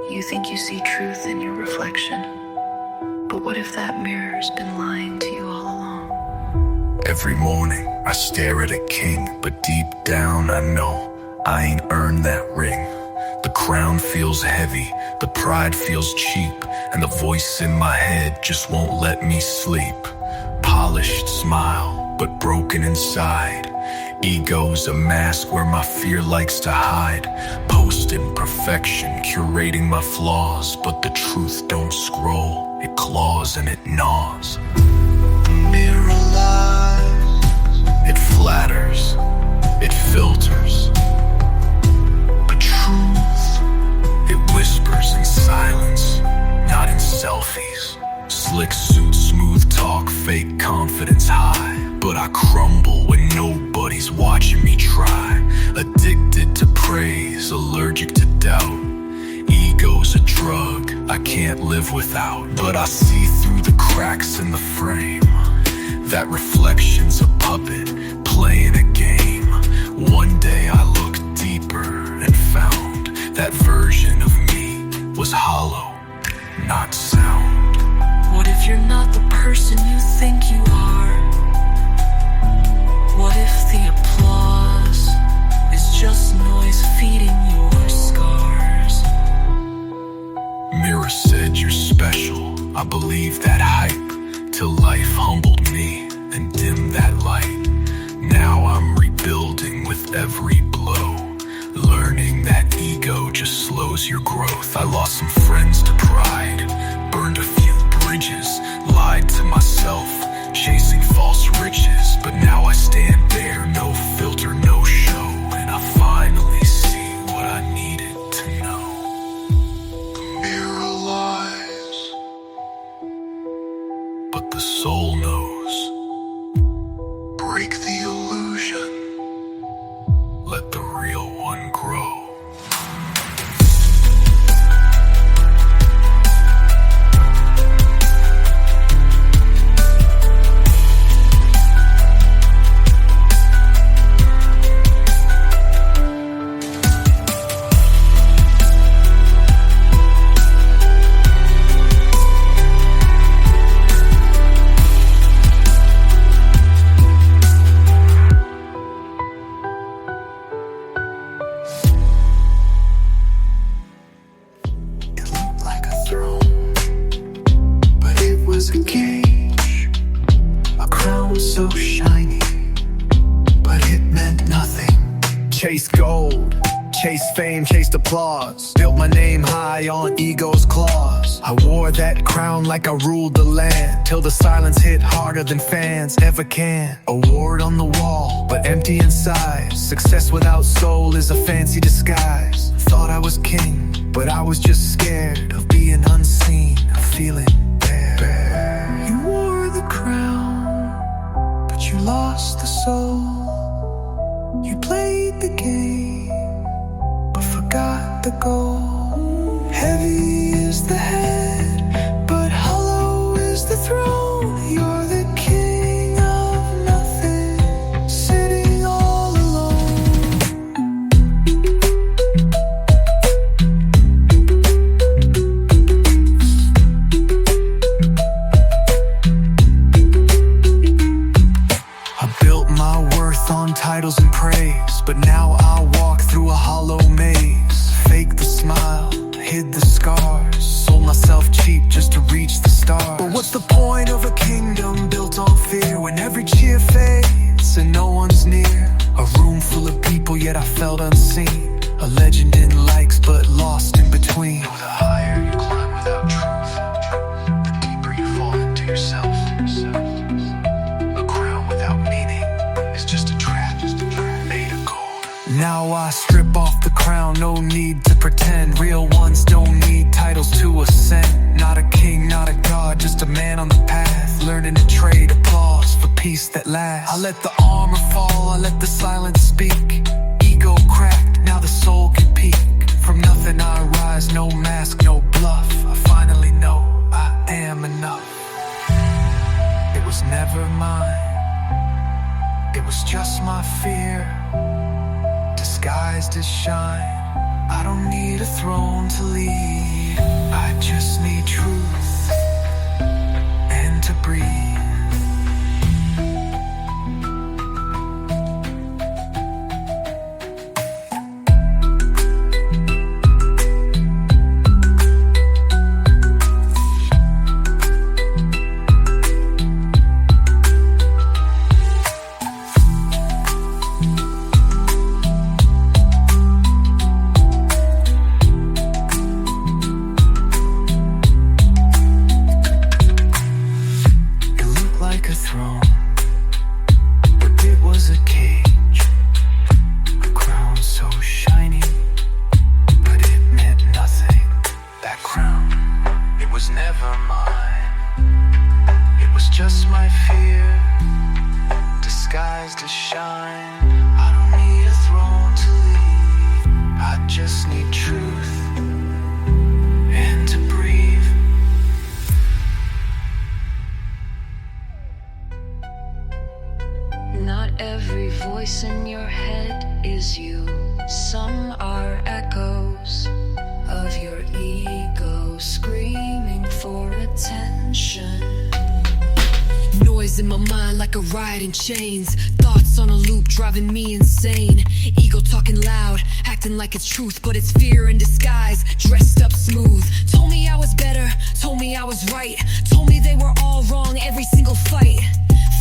You think you see truth in your reflection, but what if that mirror's been lying to you all along? Every morning I stare at a king, but deep down I know I ain't earned that ring. The crown feels heavy, the pride feels cheap, and the voice in my head just won't let me sleep. Polished smile, but broken inside. Ego's a mask where my fear likes to hide. Posting perfection, curating my flaws, but the truth don't scroll, it claws and it gnaws. Mirror lies, it flatters, it filters, but truth, it whispers in silence, not in selfies. Slick suit, smooth talk, fake confidence high, but I crumble when nobody's watching me try. Addicted to praise, allergic to doubt. Ego's a drug I can't live without, but I see through the cracks in the frame. That reflection's a puppet playing a game. One day I looked deeper and found that version of me was hollow, not sound. What if you're not the person you think you are? What if the applause is just noise feeding your scars? Mirror said you're special, I believed that hype, till life humbled me and dimmed that light. Now I'm rebuilding with every blow, learning that ego just slows your growth. I lost some friends to pride, burned a few bridges, lied to myself, chasing false riches. But now I stand bare, no filter, no show, and I finally see what I needed to know. The mirror lies, but the soul knows. Break the illusion, let the real one grow. A cage, a crown so shiny, but it meant nothing. Chase gold, chase fame, chased applause, built my name high on ego's claws. I wore that crown like I ruled the land, till the silence hit harder than fans ever can. Award on the wall, but empty inside. Success without soul is a fancy disguise. Thought I was king, but I was just scared of being unseen, of feeling you wore the crown, but you lost the soul. You played the game, but forgot the goal. Heavy is the head, but hollow is the throne. You're the king of nothing, sitting all alone. On titles and praise, but now I walk through a hollow maze. Faked the smile, hid the scars, sold myself cheap just to reach the stars. But what's the point of a kingdom built on fear, when every cheer fades and no one's near? A room full of people, yet I felt unseen. A legend in likes, but lost in between. The higher you climb without truth, the deeper you fall into yourself. A crown without meaning is just a trap made of gold. Now I strip off the crown, no need to pretend. Real ones don't need titles to ascend. Not a king, not a god, just a man on the path, learning to trade applause for peace that lasts. I let the armor fall, I let the silence speak. Ego cracked, now the soul can peek. From nothing I rise, no mask, no bluff. I finally know I am enough. It was never mine, it was just my fear, disguised as shine. I don't need a throne to lead. I just need truth and to breathe. Not every voice in your head is you. Some are echoes of your ego screaming for attention. Noise in my mind like a riot in chains. Thoughts on a loop driving me insane. Ego talking loud, acting like it's truth, but it's fear in disguise, dressed up smooth. Told me I was better, told me I was right, told me they were all wrong every single fight.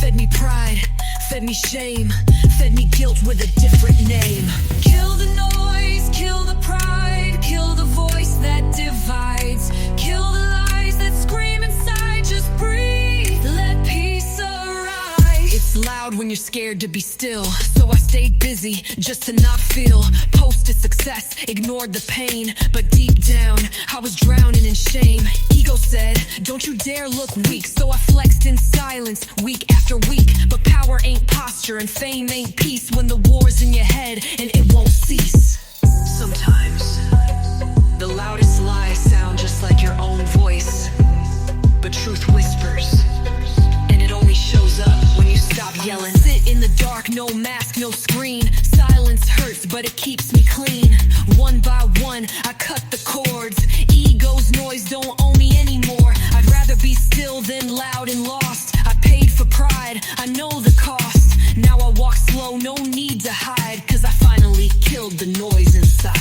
Fed me pride, fed me shame, fed me guilt with a different name. Kill the noise, kill the pride, kill the voice that divides, kill the lies that scream inside. Just breathe, let peace arise. It's loud when you're scared to be still, so I stayed busy just to not feel. Posted success, ignored the pain, but deep down I was drowning in shame. Ego said, don't you dare look weak, so I flexed in silence week after week. But power ain't posture and fame ain't peace when the war's in your head and it won't cease. Sometimes the loudest lies sound just like your own voice, but truth whispers, and it only shows up when you stop yelling. Sit in the dark, no mask, no screen. Silence hurts, but it keeps me clean. One by one, I cut the cords. Ego's noise don't own me anymore. I'd rather be still than loud and lost. I paid for pride, I know the cost. Now I walk slow, no need to hide, 'cause I finally killed the noise inside.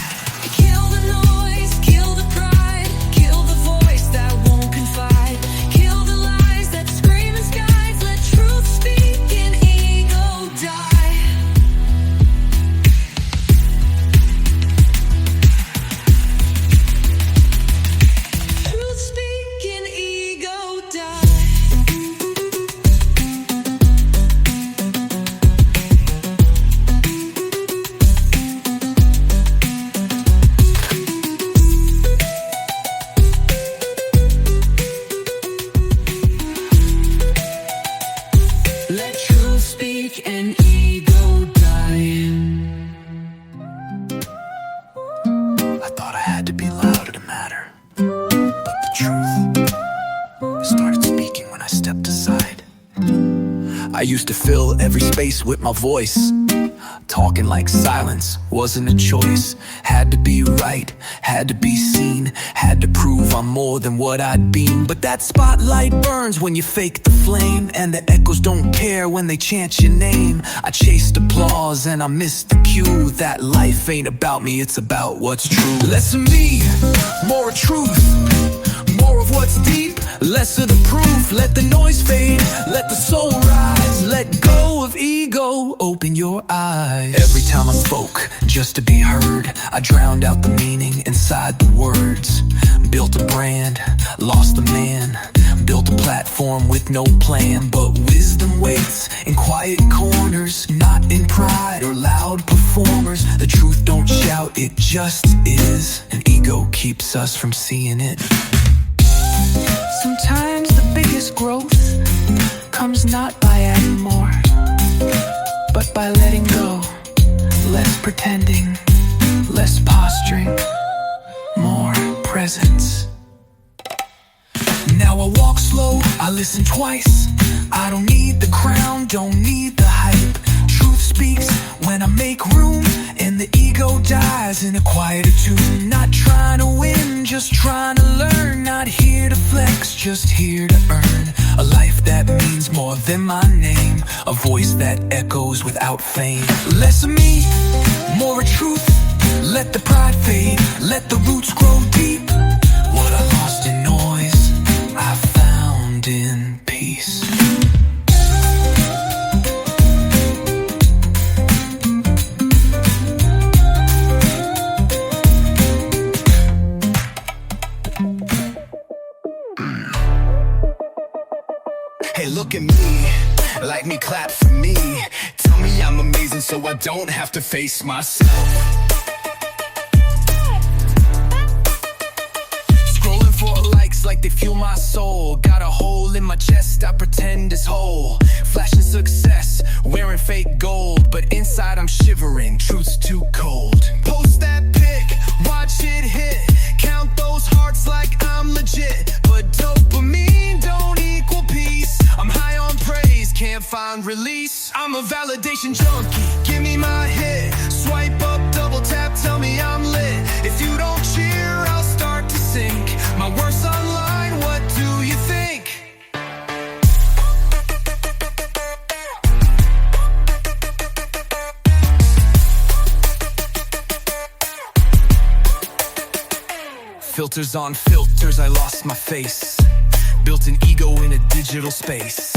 Kill the noise, kill the pride, kill the voice that won't confide, kill the lies that scream in skies. Let truth speak and ego die. Truth speak and ego die. Let truth speak and ego die. I thought I had to be louder to matter, but the truth started speaking when I stepped aside. I used to fill every space with my voice, talking like silence wasn't a choice. Had to be right, had to be seen, had to prove I'm more than what I'd been. But that spotlight burns when you fake the flame, and the echoes don't care when they chant your name. I chased applause and I missed the cue that life ain't about me, it's about what's true. Less of me, more of truth, more of what's deep, less of the proof. Let the noise fade, let the soul rise, let go of ego, open your eyes. Every time I spoke just to be heard, I drowned out the meaning inside the words. Built a brand, lost the man, built a platform with no plan. But wisdom waits in quiet corners, not in pride or loud performers. The truth don't shout, it just is, and ego keeps us from seeing it. Sometimes the biggest growth comes not by adding more, but by letting go. Less pretending, less posturing, more presence. Now I walk slow, I listen twice. I don't need the crown, don't need the hype. Truth speaks when I make room in the ego dies in a quieter tune. Not trying to win, just trying to learn. Not here to flex, just here to earn. A life that means more than my name. A voice that echoes without fame. Less of me, more of truth. Let the pride fade, let the roots grow deep. What I lost in noise, I found in peace. Hey, look at me, like me, clap for me. Tell me I'm amazing so I don't have to face myself. Scrolling for likes like they fuel my soul. Got a hole in my chest, I pretend it's whole. Flashing success, wearing fake gold, but inside I'm shivering, truth's too cold. Post that pic, watch it hit. Count those hearts like I'm legit. But dopamine don't equal peace. I'm high on praise, can't find release. I'm a validation junkie, give me my hit. Swipe up, double tap, tell me I'm lit. If you don't cheer, I'll start to sink. My worst online, what do you think? Filters on filters, I lost my face. Built an ego in a digital space.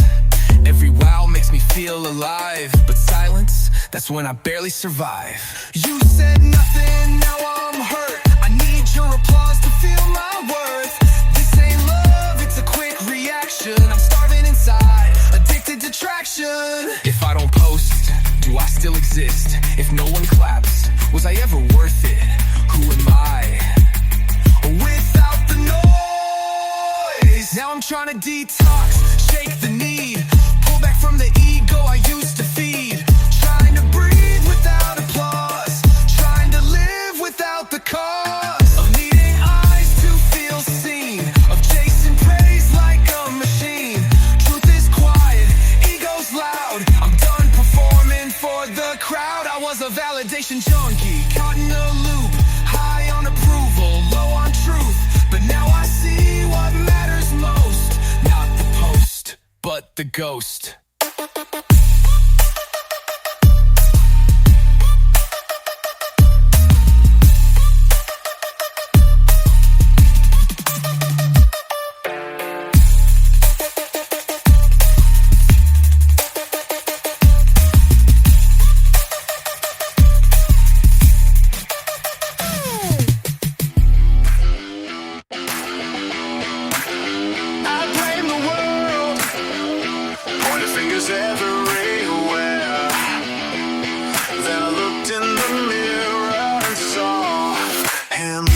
Every wow makes me feel alive, but silence, that's when I barely survive. You said nothing, now I'm hurt. I need your applause to feel my worth. This ain't love, it's a quick reaction. I'm starving inside, addicted to traction. If I don't post, do I still exist? If no one claps, was I ever worth it? Who am I? Without the noise. Now I'm trying to detox, shake the need. Pull back from the ego I used to feed. Trying to breathe without applause. Trying to live without the cause. Of needing eyes to feel seen. Of chasing praise like a machine. Truth is quiet, ego's loud. I'm done performing for the crowd. I was a validation junkie, caught in a loop. High on approval, low on truth. But now I see what matters most. Not the post, but the ghost. Everywhere. Then I looked in the mirror and saw him.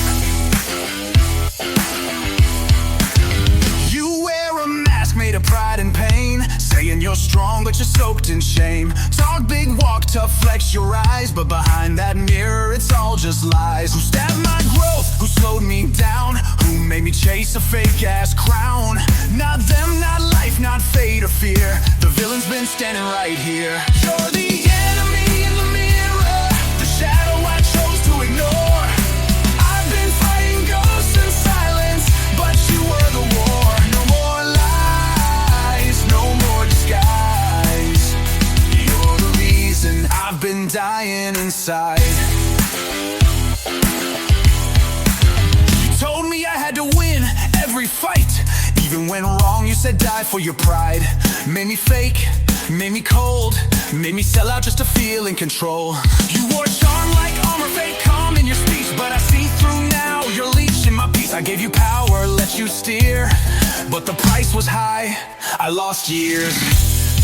You wear a mask made of pride and pain, saying you're strong but you're soaked in shame. Talk big, walk tough, flex your eyes, but behind that mirror it's all just lies. Who stabbed my growth? Who slowed me down? Who made me chase a fake ass crown? Not them, not life, not fate or fear. The villain's been standing right here. You're the enemy in the mirror, the shadow I chose to ignore. I've been fighting ghosts in silence, but you were the war. No more lies, no more disguise. You're the reason I've been dying inside. You told me I had to win every fight. Even when wrong, you said die for your pride. Made me fake, made me cold, made me sell out just to feel in control. You wore charm like armor, fake calm in your speech, but I see through now, you're leeching my peace. I gave you power, let you steer, but the price was high, I lost years.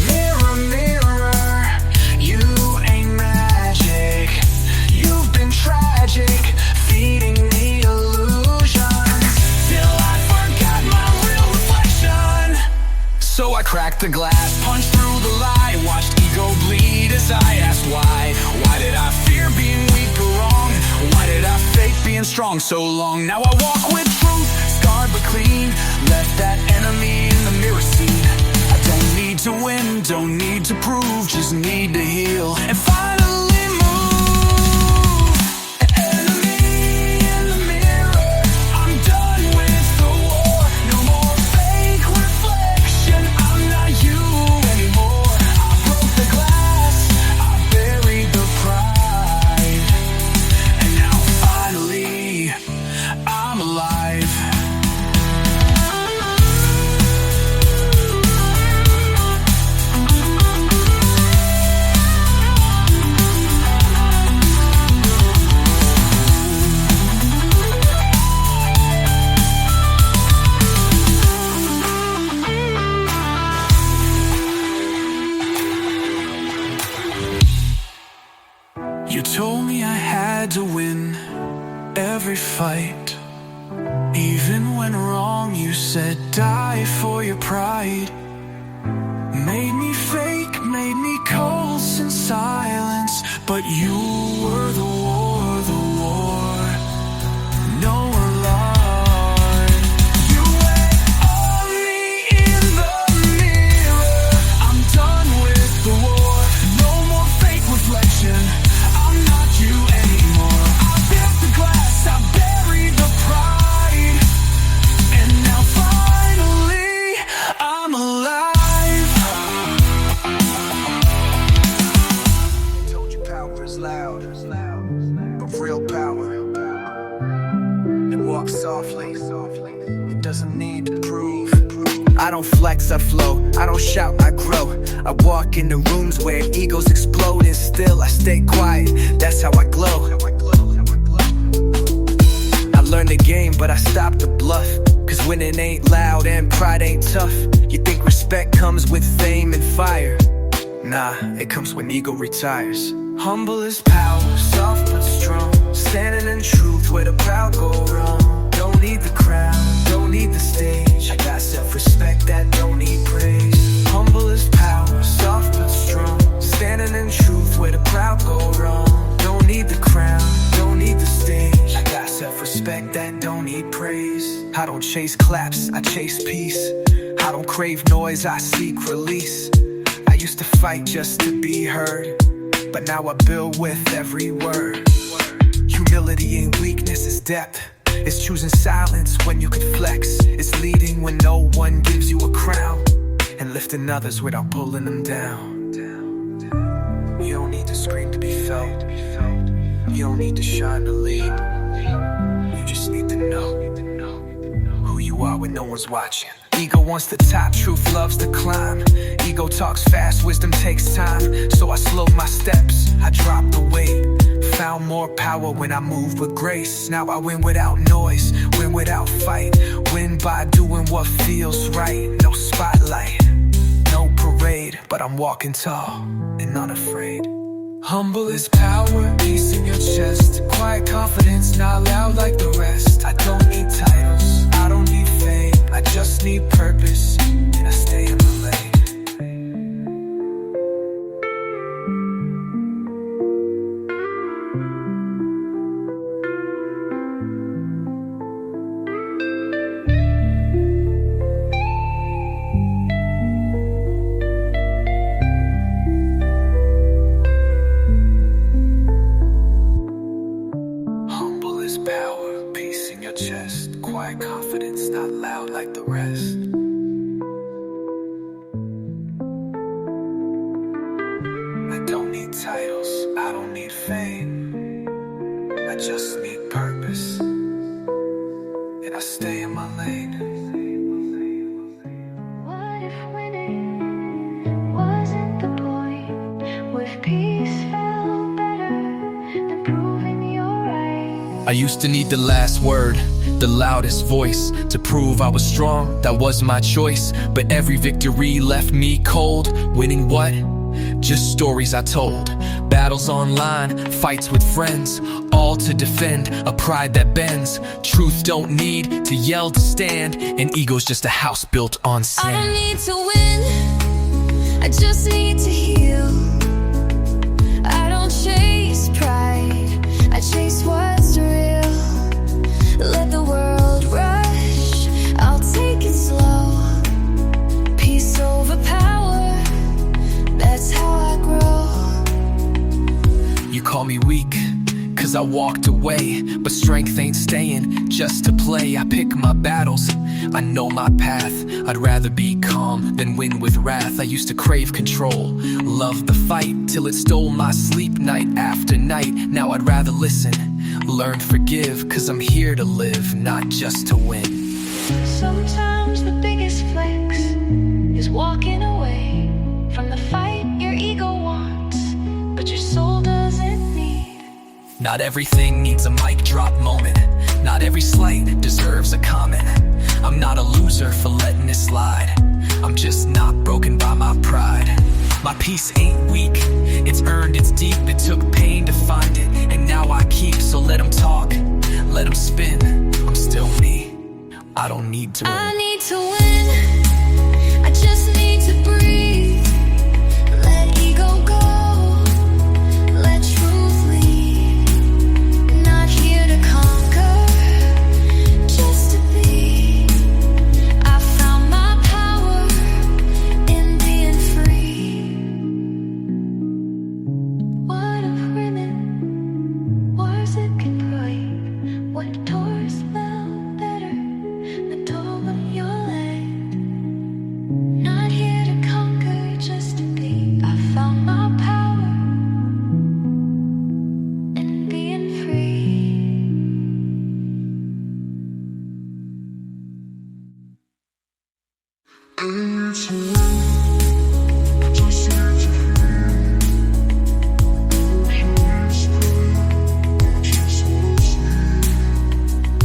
Mirror, mirror, you ain't magic. You've been tragic, feeding me illusions, till I forgot my real reflection. So I cracked the glass, punched through the lie, watched ego bleed as I asked why. Why did I fear being weak or wrong? Why did I fake being strong so long? Now I walk with truth, scarred but clean. Left that enemy in the mirror scene. I don't need to win, don't need to prove, just need to heal and finally move. right. Even when wrong, you said die for your pride. Made me fake, made me cold in silence, but you were the war, the war. No alarm. You went on me in the mirror. I'm done with the war. No more fake reflection. I'm not you anymore. I built the glass, I buried the pride, and now finally I'm alive. They told you power is loud, but real power, it walks softly. It doesn't need to prove. I don't flex, I flow. I don't shout, I grow. I walk into rooms where egos explode, and still I stay quiet. That's how I glow. I learned the game, but I stopped the bluff. Cause winning ain't loud and pride ain't tough. You think respect comes with fame and fire? Nah, it comes when ego retires. Humble as power, soft but strong. Standing in truth where the proud go wrong. Don't need the crown, don't need the stage. I got self-respect that don't need praise. Humble as power, soft but strong. Standing in truth where the proud go wrong. Don't need the crown, don't need the stage. I got self-respect that don't need praise. I don't chase claps, I chase peace. I don't crave noise, I seek release. I used to fight just to be heard, but now I build with every word. Humility ain't weakness, it's depth. It's choosing silence when you could flex. It's leading when no one gives you a crown, and lifting others without pulling them down. You don't need to scream to be felt. You don't need to shine to lead. You just need to know who you are when no one's watching. Ego wants the top, truth loves to climb. Ego talks fast, wisdom takes time. So I slowed my steps, I dropped the weight. Found more power when I moved with grace. Now I win without noise, win without fight. Win by doing what feels right. No spotlight, no parade, but I'm walking tall and unafraid. Humble is power, peace in your chest. Quiet confidence, not loud like the rest. I don't need titles, I don't need fame. I just need purpose, and I stay in my lane. Power, peace in your chest. Quiet confidence, not loud like the rest. I don't need titles, I don't need fame. I just need purpose, and I stay in my lane. What if winning wasn't the point? With peace felt better than proving you're right. I used to need the last word, the loudest voice, to prove I was strong, that was my choice. But every victory left me cold. Winning what? Just stories I told. Battles online, fights with friends, all to defend a pride that bends. Truth don't need to yell to stand, and ego's just a house built on sand. I don't need to win, I just need to heal. I don't chase pride, I chase what's real. Let the world rush, I'll take it slow. Peace over power, that's how I grow. You call me weak, cause I walked away, but strength ain't staying just to play. I pick my battles, I know my path. I'd rather be calm than win with wrath. I used to crave control, love the fight, till it stole my sleep night after night. Now I'd rather listen, learn, forgive, cause I'm here to live, not just to win. Sometimes the biggest flex is walking away from the fight your ego wants, but your soul doesn't need. Not everything needs a mic drop moment. Not every slight deserves a comment. I'm not a loser for letting it slide. I'm just not broken by my pride. My peace ain't weak, it's earned, it's deep. It took pain to find it, and now I keep. So let them talk, let them spin. I'm still me, I don't need to win. I need to win, I just need to breathe. Let ego go, let truth lead. Not here to conquer, just to be. I found my power in being free. What if women, words that can break? What doors smell better? The door of your land. Not here to conquer, just to be. I found my power in being free.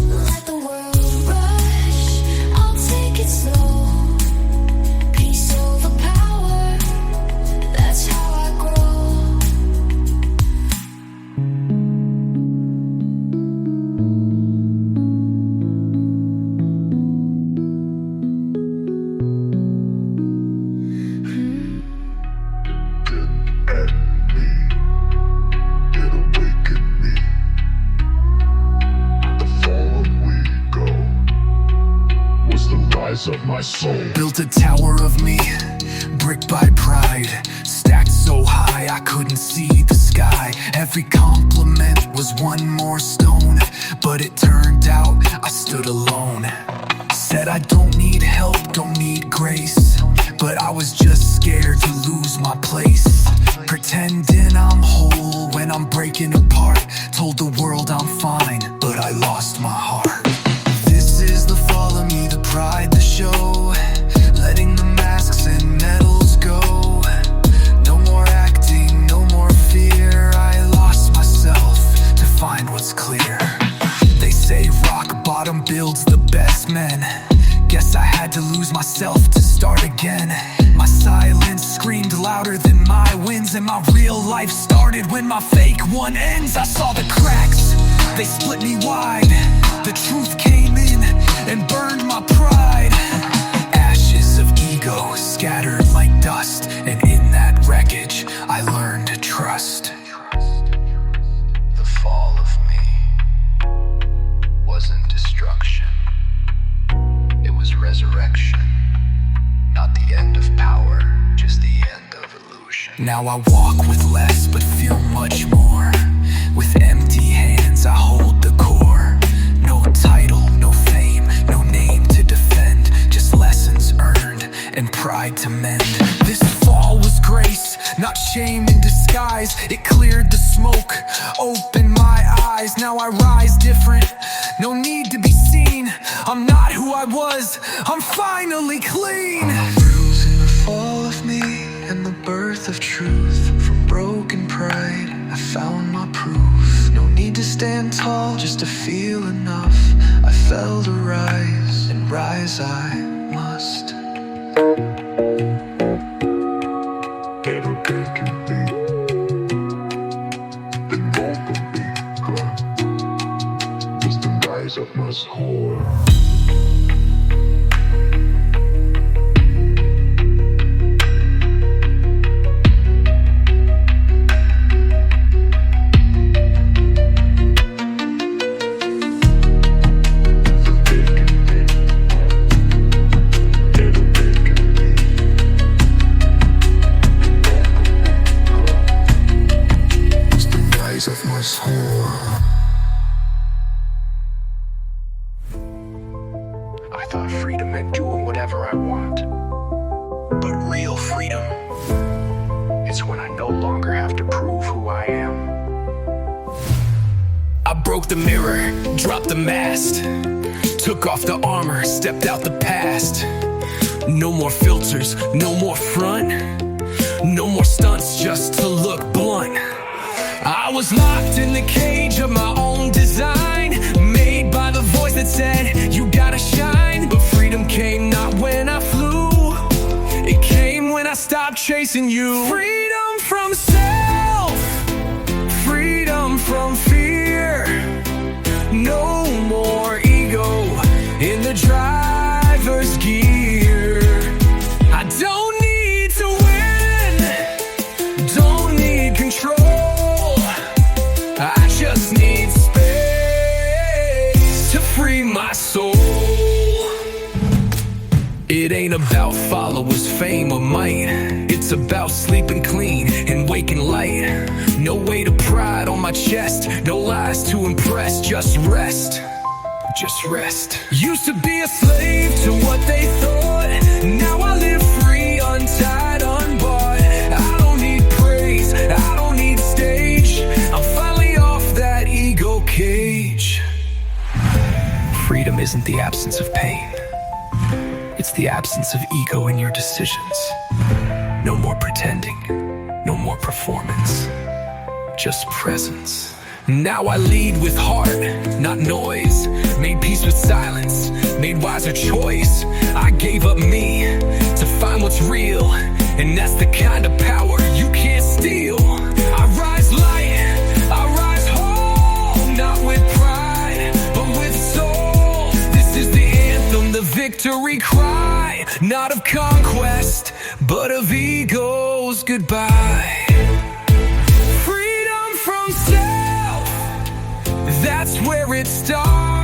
Let the world rush, I'll take it slow. Peace over power, that's how I grow. Get awake in me. The fall of we go was the rise of my soul. Built a tower of me, brick by pride. Stacked so high I couldn't see the sky. Every compliment was one more stone, but it turned out I stood alone. Said I don't need help, don't need grace, but I was just scared to lose my place. Pretending I'm whole when I'm breaking apart. Told the world I'm fine, but I lost my heart. This is the fall of me, the pride, the show. Letting the masks and medals go. No more acting, no more fear. I lost myself to find what's clear. They say rock bottom builds the best men. Guess I had to lose myself to start again. My silence screamed louder than my wins, and my real life started when my fake one ends. I saw the cracks, they split me wide. The truth came in and burned my pride. Ashes of ego scattered like dust, and in that wreckage I learned to trust. The fall of me wasn't destruction, it was resurrection. Not the end of power, just the end of illusion. Now I walk with less but feel much more. With empty hands I hold the core. No title, no fame, no name to defend. Just lessons earned and pride to mend. This fall was grace, not shame in disguise. It cleared the smoke, opened my eyes. Now I rise different, no need to be seen. I'm not who I was, I'm finally clean. Bruising the fall of me and the birth of truth. From broken pride, I found my proof. No need to stand tall, just to feel enough. I fell to rise, and rise I must. Get awake in me. The fall of we go was the rise of my soul. Of my soul. I thought freedom meant doing whatever I want. But real freedom is when I no longer have to prove who I am. I broke the mirror, dropped the mast. Took off the armor, stepped out the past. No more filters, no more front. No more stunts just to look blunt. I was locked in the cage of my own design, made by the voice that said, you gotta shine. But freedom came not when I flew, it came when I stopped chasing you. Freedom from self, freedom from fear. No my soul. It ain't about followers, fame, or might. It's about sleeping clean and waking light. No weight of pride on my chest, no lies to impress, just rest. Just rest. Used to be a slave to what they thought. Now I live free, untied, unbought. I don't need praise, I don't need stage. I'm finally off that ego cage. Freedom isn't the absence of pain. It's the absence of ego in your decisions. No more pretending, no more performance, just presence. Now I lead with heart, not noise. Made peace with silence, made wiser choice. I gave up me to find what's real, and that's the kind of power you can't steal. I rise light, I rise whole, not with pride, but with soul. This is the anthem, the victory cry, not of conquest, but of ego's goodbye. Freedom from self, that's where it starts.